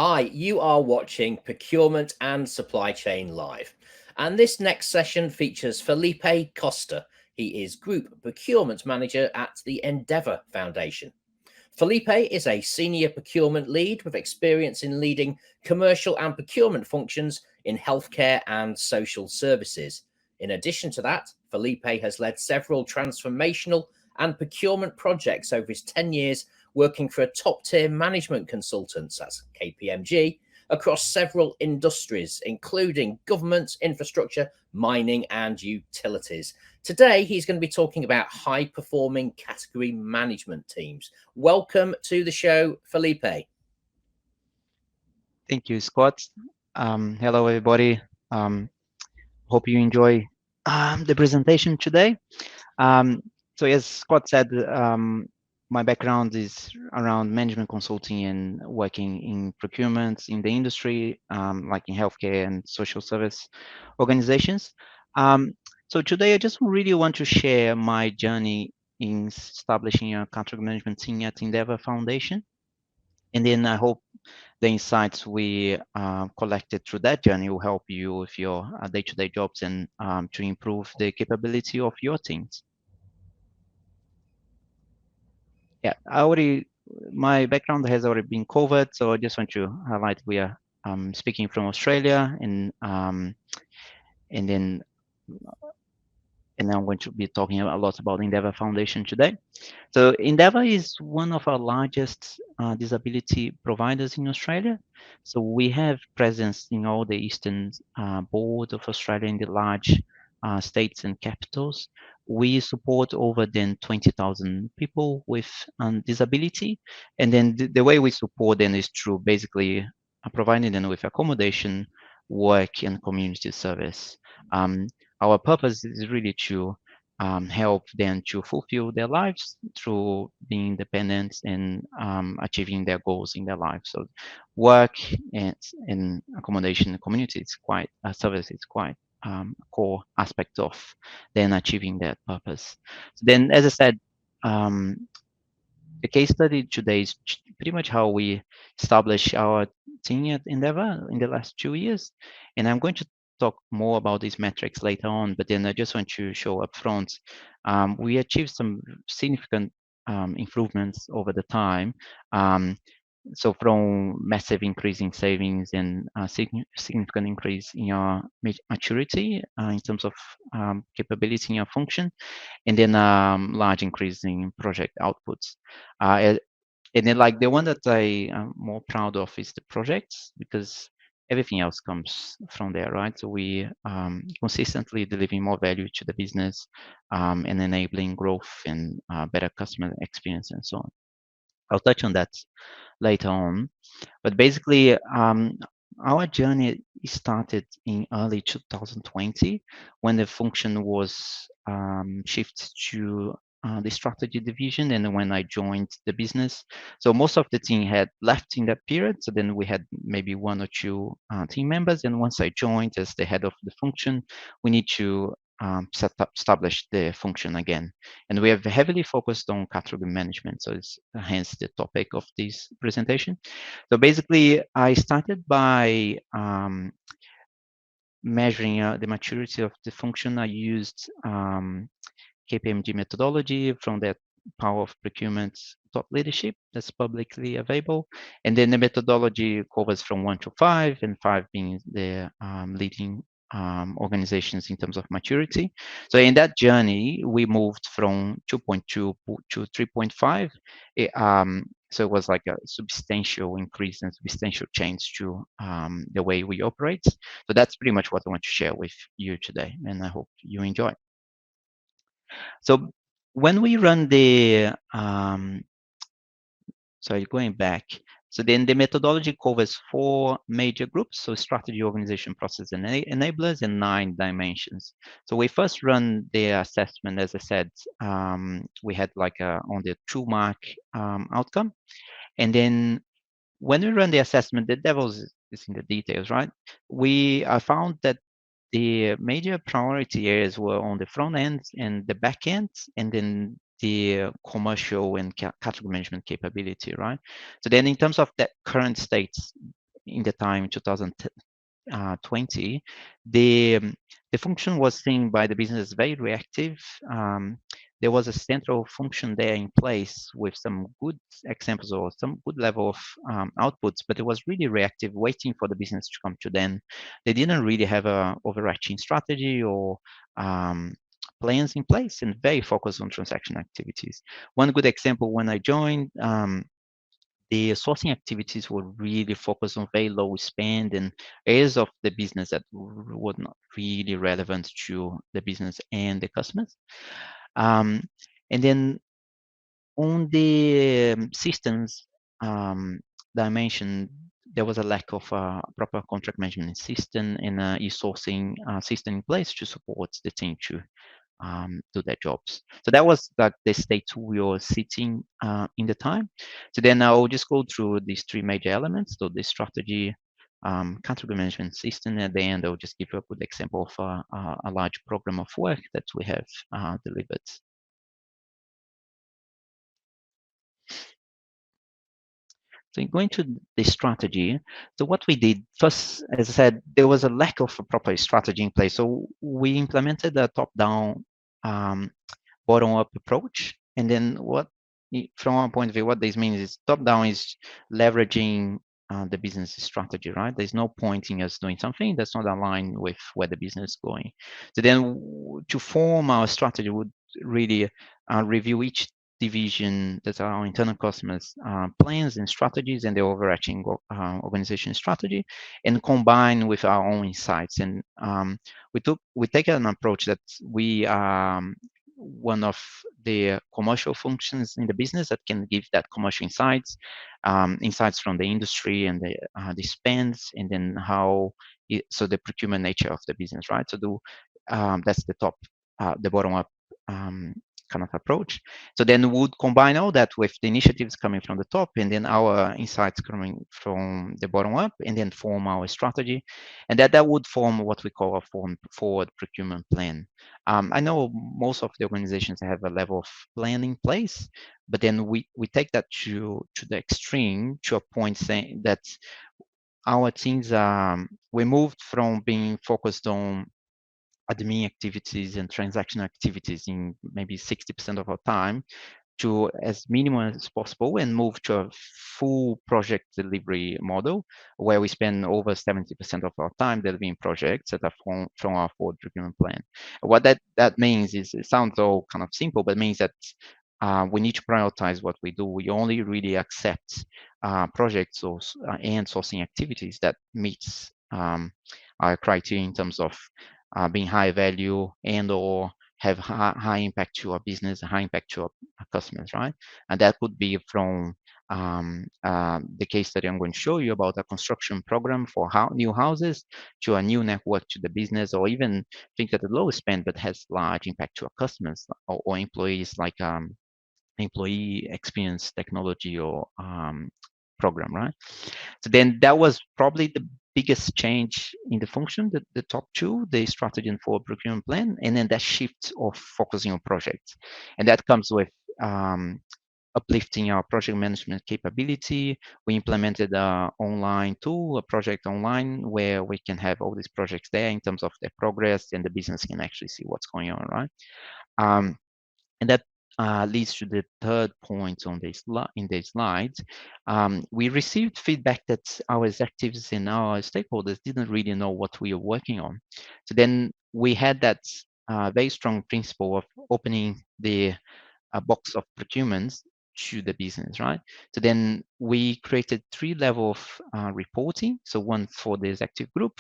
Hi, you are watching Procurement and Supply Chain Live. And this next session features Felipe Costa. He is Group Procurement Manager at the Endeavour Foundation. Felipe is a senior procurement lead with experience in leading commercial and procurement functions in healthcare and social services. In addition to that, Felipe has led several transformational and procurement projects over his 10 years working for a top tier management consultant, that's KPMG, across several industries, including government, infrastructure, mining, and utilities. Today, he's going to be talking about high performing category management teams. Welcome to the show, Felipe. Thank you, Scott. Hello, everybody. Hope you enjoy the presentation today. Um, so, as Scott said, my background is around management consulting and working in procurement in the industry, like in healthcare and social service organizations. Um, so today, I just really want to share my journey in establishing a contract management team at Endeavour Foundation. And then I hope the insights we collected through that journey will help you with your day-to-day jobs and to improve the capability of your teams. Yeah, my background has already been covered, so I just want to highlight we are speaking from Australia, and then I'm going to be talking a lot about Endeavour Foundation today. So Endeavour is one of our largest disability providers in Australia. So we have presence in all the eastern board of Australia in the large states and capitals. We support over than 20,000 people with disability. And then the way we support them is through basically providing them with accommodation, work, and community service. Um, our purpose is really to help them to fulfill their lives through being independent and achieving their goals in their life. So work and accommodation and community is quite service is quite a core aspect of then achieving that purpose. So then, as I said, um, the case study today is pretty much how we establish our team at Endeavour in the last 2 years. And I'm going to talk more about these metrics later on, but then I just want to show up front. We achieved some significant improvements over the time. So from massive increase in savings and significant increase in your maturity in terms of capability in your function, and then large increase in project outputs. And then like the one that I am more proud of is the projects, because everything else comes from there, right? So we consistently delivering more value to the business and enabling growth and better customer experience and so on. I'll touch on that later on. But basically, our journey started in early 2020 when the function was shifted to the strategy division and when I joined the business. So most of the team had left in that period. So then we had maybe one or two team members. And once I joined as the head of the function, we need to establish the function again. And we have heavily focused on category management. So it's hence the topic of this presentation. So basically, I started by measuring the maturity of the function. I used KPMG methodology from that Power of Procurement Thought Leadership that's publicly available. And then the methodology covers from 1 to 5, and 5 being the leading organizations in terms of maturity. So in that journey, we moved from 2.2 to 3.5. So it was like a substantial increase and substantial change to the way we operate. So that's pretty much what I want to share with you today, and I hope you enjoy. So when we run the, sorry, going back, so then the methodology covers 4 major groups, so strategy, organization, process, and enablers, and 9 dimensions. So we first run the assessment, as I said, we had like on the 2-mark outcome. And then when we run the assessment, the devil is in the details, right? I found that the major priority areas were on the front end and the back end, and then the commercial and category management capability, right? So then in terms of that current state, in the time 2020, the function was seen by the business very reactive. There was a central function there in place with some good examples or some good level of outputs, but it was really reactive, waiting for the business to come to them. They didn't really have a overarching strategy or plans in place, and very focused on transaction activities. One good example, when I joined, the sourcing activities were really focused on very low spend and areas of the business that were not really relevant to the business and the customers. And then on the systems dimension, there was a lack of a proper contract management system and e-sourcing system in place to support the team to do their jobs. So that was like the state we were sitting in the time. So then I'll just go through these three major elements. So the strategy, category management system, and at the end I'll just give you a good example of a large program of work that we have delivered. So going to the strategy, so what we did first, as I said, there was a lack of a proper strategy in place. So we implemented a top-down, bottom-up approach. And then from our point of view, what this means is top-down is leveraging the business strategy, right? There's no point in us doing something that's not aligned with where the business is going. So then to form our strategy, would really review each division that are our internal customers plans and strategies and the overarching organization strategy, and combine with our own insights. And we take an approach that we one of the commercial functions in the business that can give that commercial insights, insights from the industry and the spends, and then so the procurement nature of the business, right? So that's the bottom up kind of approach. So then we would combine all that with the initiatives coming from the top, and then our insights coming from the bottom up, and then form our strategy, and that would form what we call a forward procurement plan. I know most of the organizations have a level of plan in place, but then we take that to the extreme, to a point saying that our teams we moved from being focused on admin activities and transaction activities in maybe 60% of our time to as minimum as possible, and move to a full project delivery model where we spend over 70% of our time delivering projects that are from our forward procurement plan. What that means is, it sounds all kind of simple, but it means that we need to prioritize what we do. We only really accept projects and sourcing activities that meets our criteria in terms of being high value and or have high impact to our business, high impact to our customers, right? And that could be from the case study I'm going to show you about a construction program for new houses, to a new network to the business, or even think at the lowest spend but has large impact to our customers or employees, like employee experience technology or program, right? So then that was probably the biggest change in the function, the top two, the strategy and forward procurement plan, and then that shift of focusing on projects. And that comes with uplifting our project management capability. We implemented an online tool, a project online, where we can have all these projects there in terms of their progress, and the business can actually see what's going on, right? And that leads to the third point on this in these slides. We received feedback that our executives and our stakeholders didn't really know what we were working on. So then we had that very strong principle of opening the box of procurements to the business, right? So then we created 3 levels of reporting. So one for the executive group,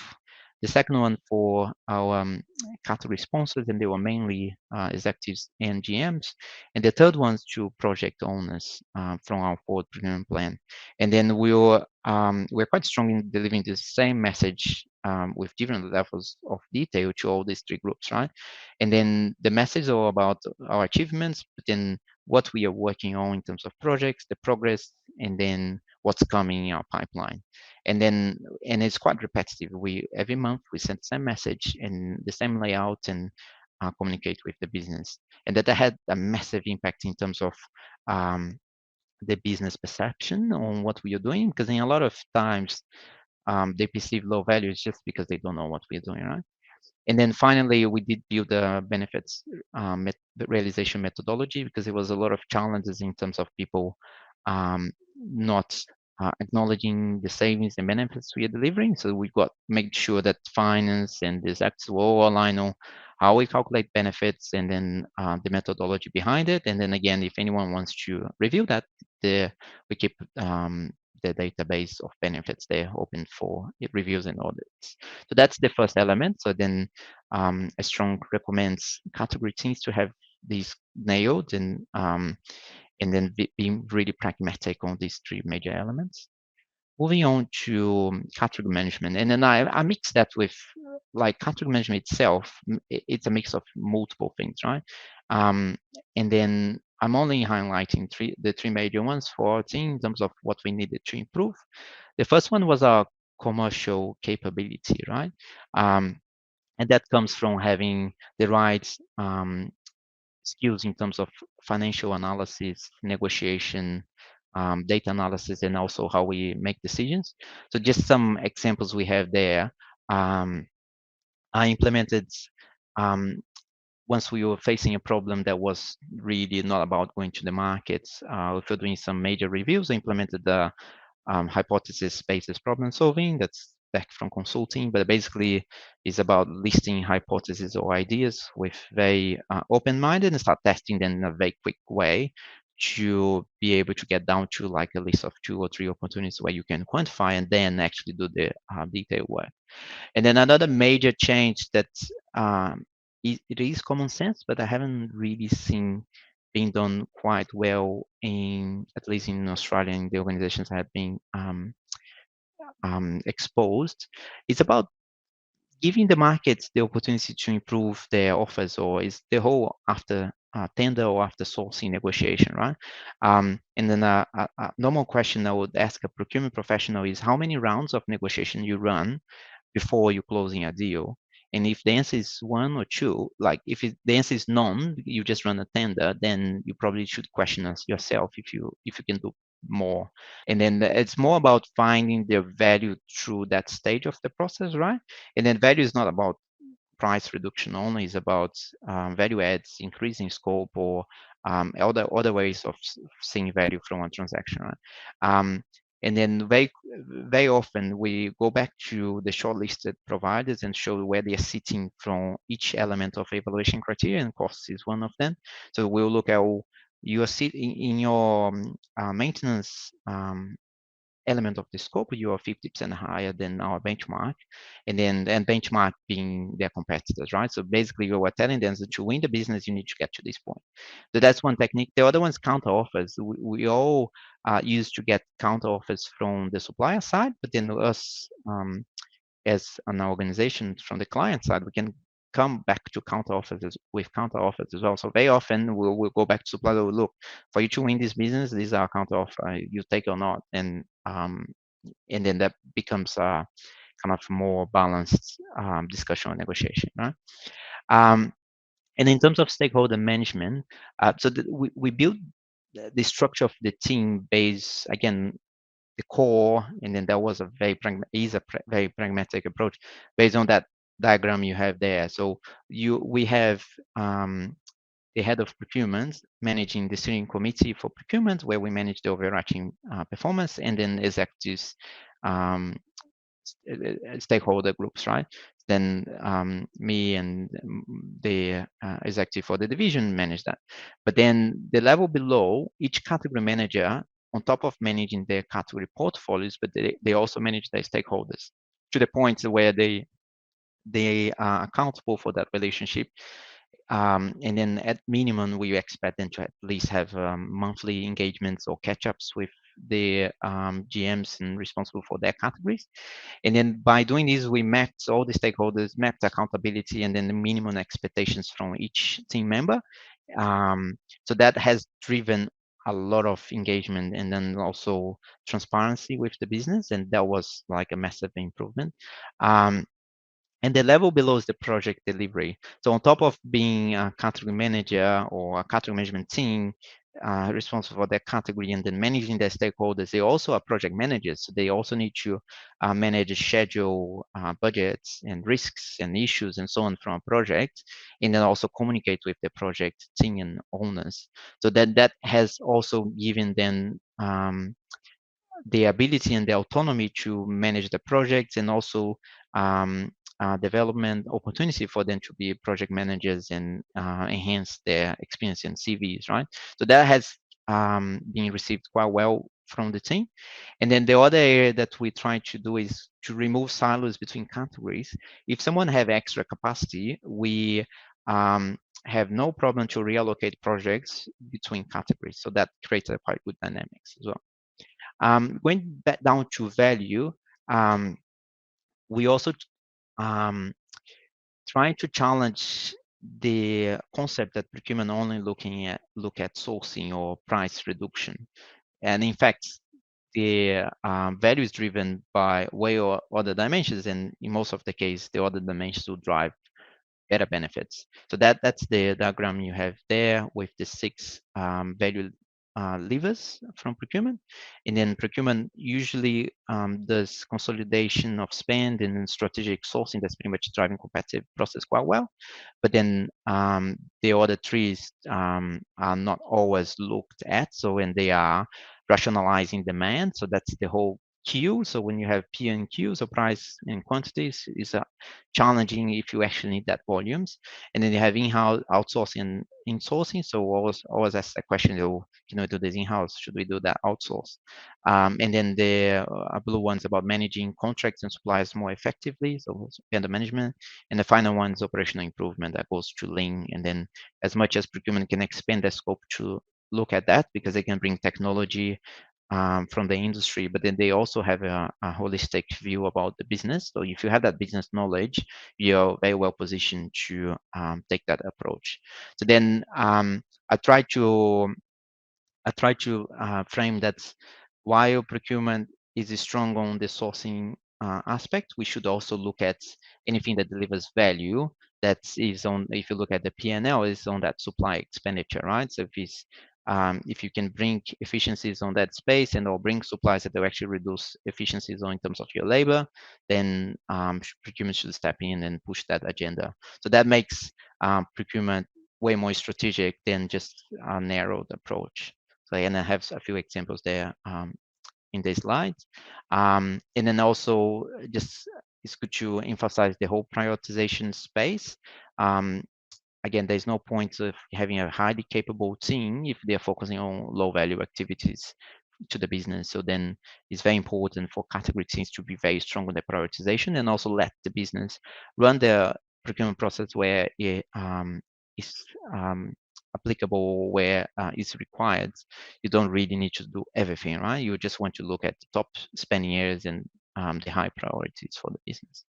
the second one for our category sponsors, and they were mainly executives and GMs. And the third one's to project owners from our forward procurement plan. And then we're quite strong in delivering the same message with different levels of detail to all these 3 groups, right? And then the message are about our achievements, but then what we are working on in terms of projects, the progress, and then what's coming in our pipeline. And it's quite repetitive. Every month we send the same message and the same layout, and communicate with the business. And that had a massive impact in terms of the business perception on what we are doing, because in a lot of times they perceive low values just because they don't know what we're doing, right? And then finally, we did build a benefits realization methodology, because there was a lot of challenges in terms of people not acknowledging the savings and benefits we are delivering. So we got make sure that finance and this actual all align on how we calculate benefits, and then the methodology behind it. And then again, if anyone wants to review that, we keep the database of benefits there open for reviews and audits. So that's the first element. So then I strong recommends category teams to have these nailed, and then being really pragmatic on these three major elements. Moving on to category management, and then I mix that with like category management itself. It's a mix of multiple things, right? And then I'm only highlighting the three major ones for our team in terms of what we needed to improve. The first one was our commercial capability, right? And that comes from having the right skills in terms of financial analysis, negotiation, data analysis, and also how we make decisions. So just some examples we have there. I implemented, once we were facing a problem that was really not about going to the market, if we're doing some major reviews, I implemented the hypothesis-based problem solving. That's back from consulting, but basically is about listing hypotheses or ideas with very open-minded and start testing them in a very quick way to be able to get down to like a list of 2 or 3 opportunities where you can quantify and then actually do the detailed work. And then another major change that it is common sense, but I haven't really seen being done quite well in, at least in Australia, in the organizations that have been exposed. It's about giving the markets the opportunity to improve their offers, or is the whole after tender or after sourcing negotiation, right? And then a normal question I would ask a procurement professional is how many rounds of negotiation you run before you closing a deal. And if the answer is 1 or 2, like if the answer is none, you just run a tender, then you probably should question us yourself if you can do more. And then it's more about finding the value through that stage of the process, right? And then value is not about price reduction only, is about value adds, increasing scope, or other ways of seeing value from a transaction, right? And then very often we go back to the shortlisted providers and show where they are sitting from each element of evaluation criteria, and cost is one of them. So we'll look at you are sitting in your maintenance element of the scope, you are 50% higher than our benchmark, and benchmark being their competitors, right? So basically, you are telling them that to win the business, you need to get to this point. So that's one technique. The other one is counter offers. We all used to get counter offers from the supplier side, but then us as an organization from the client side, we can come back to counter offers with counter offers as well. So very often we'll go back to supplier. Look, for you to win this business, these are counter offer. You take or not, and then that becomes a kind of more balanced discussion or negotiation, right? And in terms of stakeholder management, we build the structure of the team based, again, the core, and then there was a very pragmatic approach based on that diagram you have there. So we have the head of procurement managing the steering committee for procurement, where we manage the overarching performance, and then executives, stakeholder groups, right? Then me and the executive for the division manage that. But then the level below, each category manager, on top of managing their category portfolios, but they also manage their stakeholders to the point where they are accountable for that relationship. And then at minimum, we expect them to at least have monthly engagements or catch-ups with the GMs and responsible for their categories. And then by doing this, we mapped all the stakeholders, mapped accountability, and then the minimum expectations from each team member. So that has driven a lot of engagement, and then also transparency with the business, and that was like a massive improvement. And the level below is the project delivery. So on top of being a category manager or a category management team, responsible for their category and then managing their stakeholders. They also are project managers, so they also need to manage schedule, budgets and risks and issues and so on from a project, and then also communicate with the project team and owners. So that has also given them the ability and the autonomy to manage the projects, and also um, development opportunity for them to be project managers and enhance their experience in CVs, right? So that has been received quite well from the team. And then the other area that we try to do is to remove silos between categories. If someone have extra capacity, we have no problem to reallocate projects between categories. So that creates a quite good dynamics as well. Going back down to value, we also trying to challenge the concept that procurement only look at sourcing or price reduction. And in fact, the value is driven by way or other dimensions, and in most of the case, the other dimensions will drive better benefits. So that's the diagram you have there with the 6 value levers from procurement. And then procurement usually does consolidation of spend and then strategic sourcing. That's pretty much driving competitive process quite well. But then the other 3 are not always looked at. So when they are rationalizing demand, so that's the whole Q. So when you have P and Q, so price and quantities is challenging if you actually need that volumes. And then you have in-house outsourcing and insourcing. So always ask the question, oh, can we do this in-house? Should we do that outsource? And then the blue one's about managing contracts and suppliers more effectively, so vendor management. And the final one is operational improvement that goes to lean. And then as much as procurement can expand the scope to look at that, because they can bring technology from the industry, but then they also have a holistic view about the business. So if you have that business knowledge, you're very well positioned to take that approach. So then I try to frame that while procurement is strong on the sourcing aspect, we should also look at anything that delivers value that is on, if you look at the P&L, is on that supply expenditure, right? So if you can bring efficiencies on that space and or bring supplies that will actually reduce efficiencies on in terms of your labor, then procurement should step in and push that agenda. So that makes procurement way more strategic than just a narrowed approach. So, and I have a few examples there in the slides. And then also just it's good to emphasize the whole prioritization space. Again, there's no point of having a highly capable team if they're focusing on low value activities to the business. So then it's very important for category teams to be very strong on the prioritization and also let the business run the procurement process where it is applicable, where it's required. You don't really need to do everything, right? You just want to look at the top spending areas and the high priorities for the business.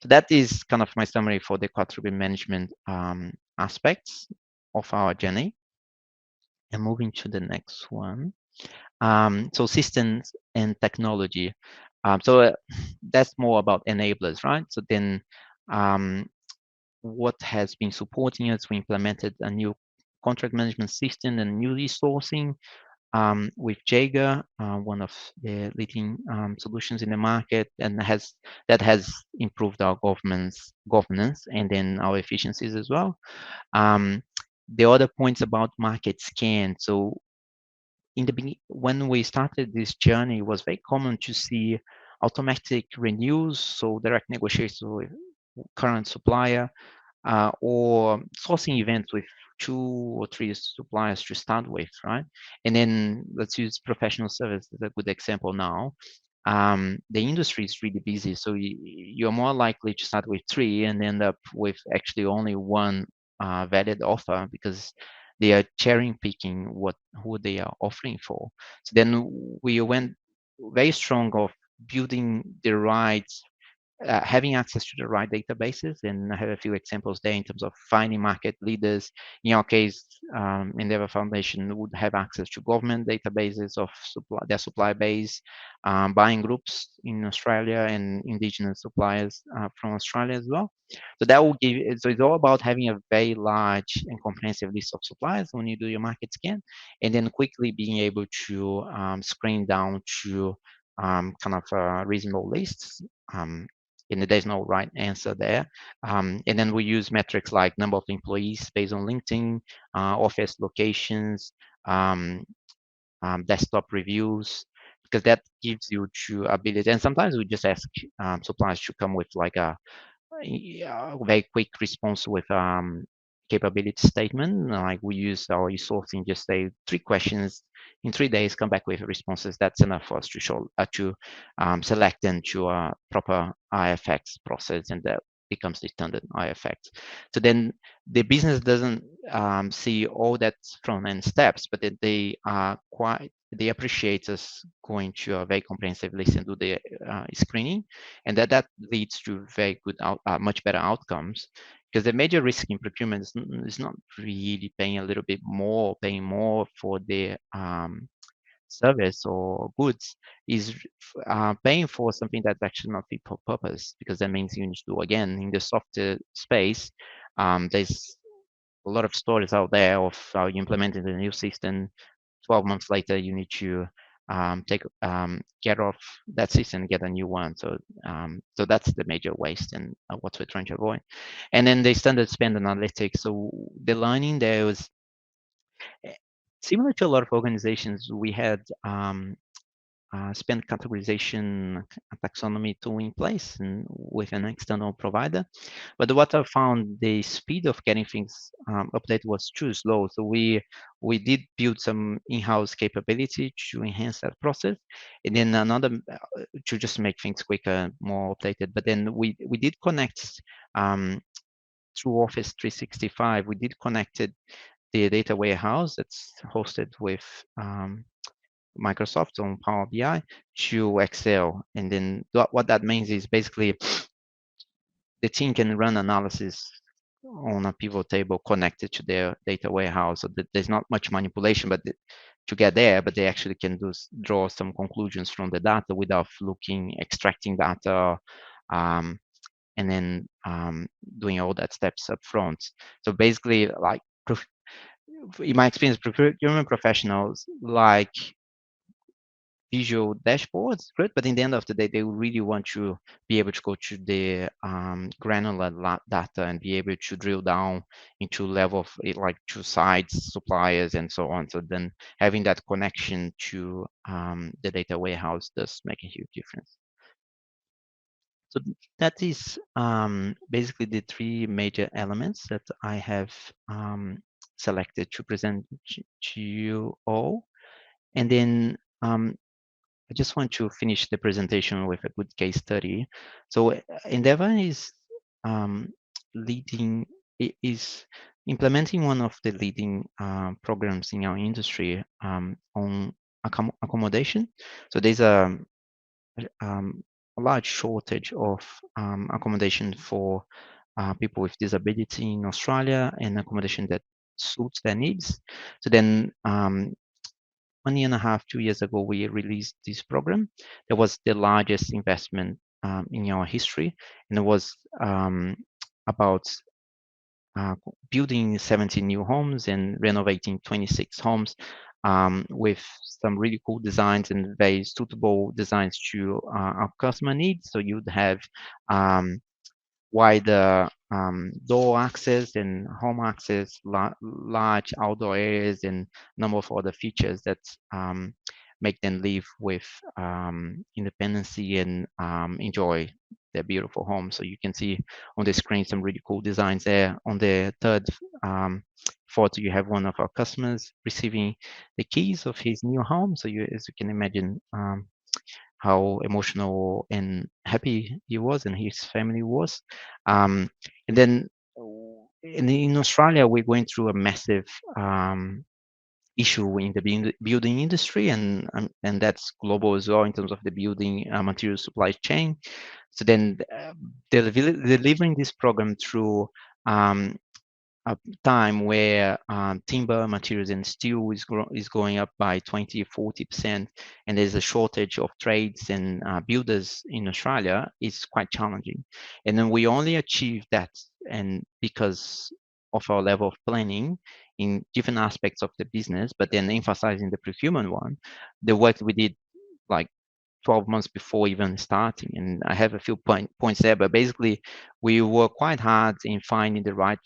So that is kind of my summary for the category management aspects of our journey. And moving to the next one. So systems and technology. That's more about enablers, right? So then what has been supporting us, we implemented a new contract management system and new resourcing with Jaeger, one of the leading solutions in the market, and that has improved our governance and then our efficiencies as well. The other points about market scan. So in the beginning, when we started this journey, it was very common to see automatic renewals, so direct negotiations with current supplier, or sourcing events with 2 or 3 suppliers to start with, right? And then let's use professional service as a good example now. The industry is really busy, so you're more likely to start with 3 and end up with actually only one valid offer, because they are cherry picking who they are offering for. So then we went very strong of building the right having access to the right databases, and I have a few examples there in terms of finding market leaders. In our case, Endeavour Foundation would have access to government databases of their supply base, buying groups in Australia, and indigenous suppliers from Australia as well. So that will give. So it's all about having a very large and comprehensive list of suppliers when you do your market scan, and then quickly being able to screen down to kind of reasonable lists. And there's no right answer there. And then we use metrics like number of employees based on LinkedIn, office locations, um, desktop reviews, because that gives you to ability. And sometimes we just ask suppliers to come with like a very quick response with capability statement. Like we use our e-sourcing, just say 3 questions in 3 days, come back with responses. That's enough for us to show to select into a proper IFX process, and that becomes the standard IFX. So then the business doesn't see all that front end steps, but they are quite they appreciate us going to a very comprehensive list and do the screening, and that leads to very good much better outcomes, because the major risk in procurement is not really paying a little bit more, paying more for the service or goods, is paying for something that's actually not fit for purpose, because that means you need to do again in the software space. There's a lot of stories out there of how you implemented a new system. 12 months later, you need to get off that system and get a new one. So that's the major waste and what we're trying to avoid. And then the standard spend analytics. So the learning there was similar to a lot of organizations. We had spend categorization taxonomy tool in place and with an external provider. But what I found, the speed of getting things updated was too slow. So we did build some in-house capability to enhance that process, and then another to just make things quicker, more updated. But then we did connect through Office 365. We did connected the data warehouse that's hosted with Microsoft on Power BI to Excel. And then what that means is basically the team can run analysis on a pivot table connected to their data warehouse. So there's not much manipulation, but to get there, but they actually can draw some conclusions from the data without extracting data, and then doing all that steps up front. So basically, like in my experience, procurement professionals like visual dashboards, great, but in the end of the day, they really want to be able to go to the granular data and be able to drill down into level of like to sites, suppliers, and so on. So then having that connection to the data warehouse does make a huge difference. So that is basically the 3 major elements that I have selected to present to you all. And then I just want to finish the presentation with a good case study. So Endeavour is leading, is implementing one of the leading programs in our industry on accommodation. So there's a large shortage of accommodation for people with disability in Australia, and accommodation that suits their needs. So then 1.5 years, 2 years ago, we released this program. That was the largest investment in our history, and it was about building 70 new homes and renovating 26 homes with some really cool designs and very suitable designs to our customer needs. So you'd have wider door access and home access, large outdoor areas, and a number of other features that make them live with independency and enjoy their beautiful home. So you can see on the screen some really cool designs there. On the third photo, you have one of our customers receiving the keys of his new home. So as you can imagine, how emotional and happy he was and his family was. And then in Australia, we're going through a massive issue in the building industry, and that's global as well in terms of the building material supply chain. So then delivering this program through a time where timber materials and steel is going up by 20-40%, and there's a shortage of trades and builders in Australia, is quite challenging. And then we only achieve that and because of our level of planning in different aspects of the business, but then emphasizing the procurement one, the work we did like 12 months before even starting. And I have a few points there, but basically we work quite hard in finding the right,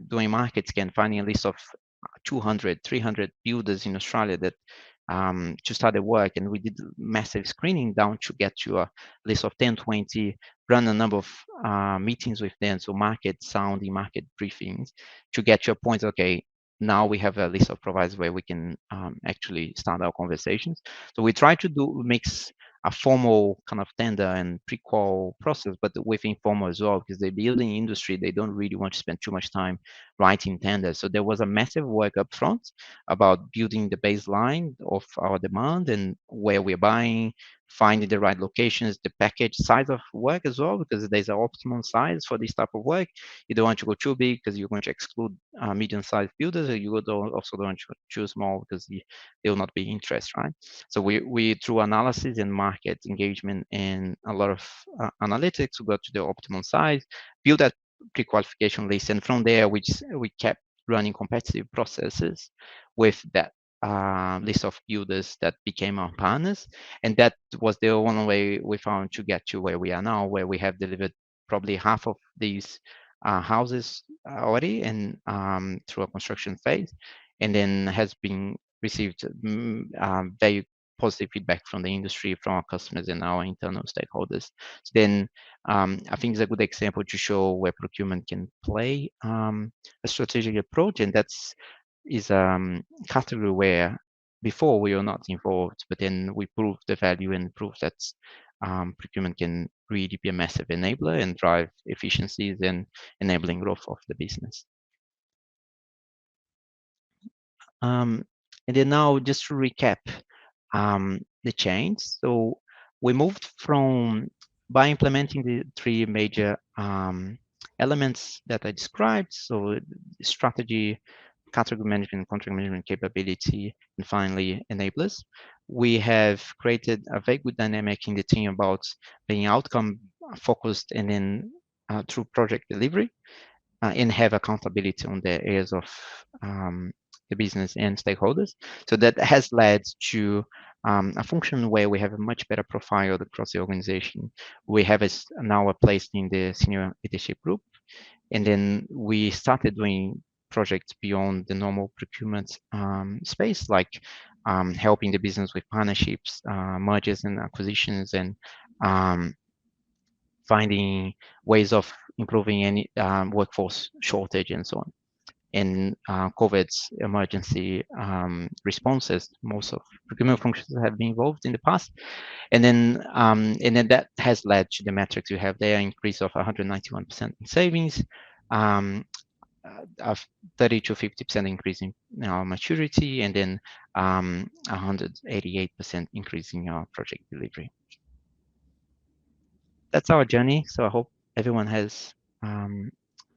doing market scan, finding a list of 200, 300 builders in Australia that to start the work. And we did massive screening down to get to a list of 10, 20, run a number of meetings with them, so market sounding, market briefings, to get to a point, okay, now we have a list of providers where we can actually start our conversations. So we try to mix a formal kind of tender and pre-qual process, but with informal as well, because the building industry, they don't really want to spend too much time writing tenders. So there was a massive work up front about building the baseline of our demand and where we're buying, finding the right locations, the package size of work as well, because there's an optimum size for this type of work. You don't want to go too big because you're going to exclude medium-sized builders, or you also don't want to too small because they will not be interested, right? So we through analysis and market engagement and a lot of analytics, we got to the optimum size, build that pre-qualification list, and from there we kept running competitive processes with that list of builders that became our partners, and that was the only way we found to get to where we are now, where we have delivered probably half of these houses already, and through a construction phase, and then has been received very positive feedback from the industry, from our customers and our internal stakeholders. So then I think it's a good example to show where procurement can play a strategic approach, and that's is category where before we were not involved, but then we proved the value and proved that procurement can really be a massive enabler and drive efficiencies and enabling growth of the business. And then now just to recap the change. So we moved from, by implementing the three major elements that I described, so strategy, category management, contract management capability, and finally enablers. We have created a very good dynamic in the team about being outcome focused and then through project delivery, and have accountability on the areas of the business and stakeholders. So that has led to a function where we have a much better profile across the organization. We have now a place in the senior leadership group, and then we started doing projects beyond the normal procurement space, like helping the business with partnerships, mergers and acquisitions, and finding ways of improving any workforce shortage and so on. And COVID's emergency responses, most of procurement functions have been involved in the past. And then that has led to the metrics you have there, increase of 191% in savings, a 30 to 50% increase in our maturity, and then 188% increase in our project delivery. That's our journey. So I hope everyone has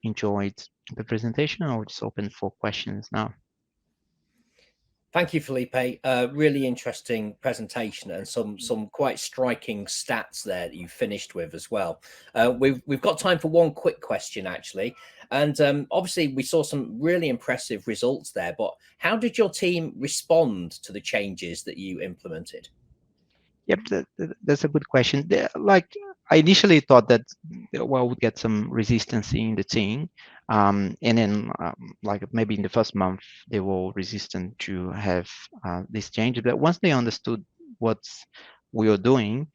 enjoyed the presentation. I'll just open for questions now. Thank you, Felipe. Really interesting presentation and some quite striking stats there that you finished with as well. We've got time for one quick question actually, and obviously we saw some really impressive results there. But how did your team respond to the changes that you implemented? Yep, that's a good question. Like I initially thought that well, would get some resistance in the team, and then like maybe in the first month they were resistant to have this change. But once they understood what we were doing,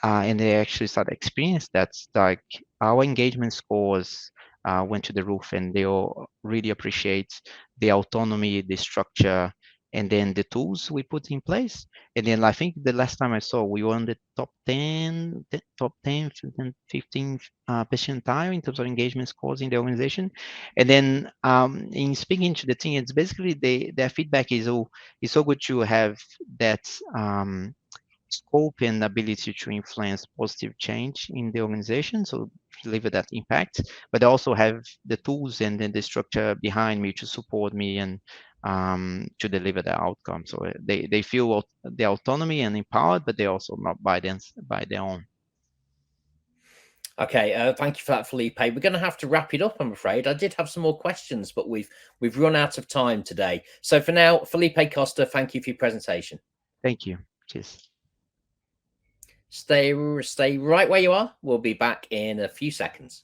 and they actually started experience that, like our engagement scores went to the roof, and they all really appreciate the autonomy, the structure, and then the tools we put in place. And then I think the last time I saw, we were on the top 10, top 10, 15 percentile in terms of engagement scores in the organization. And then in speaking to the team, it's basically their feedback is, oh, it's so good to have that scope and ability to influence positive change in the organization, so deliver that impact, but also have the tools and then the structure behind me to support me and to deliver the outcome. So they feel the autonomy and empowered, but they're also not by their own. Okay, thank you for that, Felipe. We're going to have to wrap it up, I'm afraid. I did have some more questions, but we've run out of time today. So for now, Felipe Costa, thank you for your presentation. Thank you. Cheers. Stay right where you are. We'll be back in a few seconds.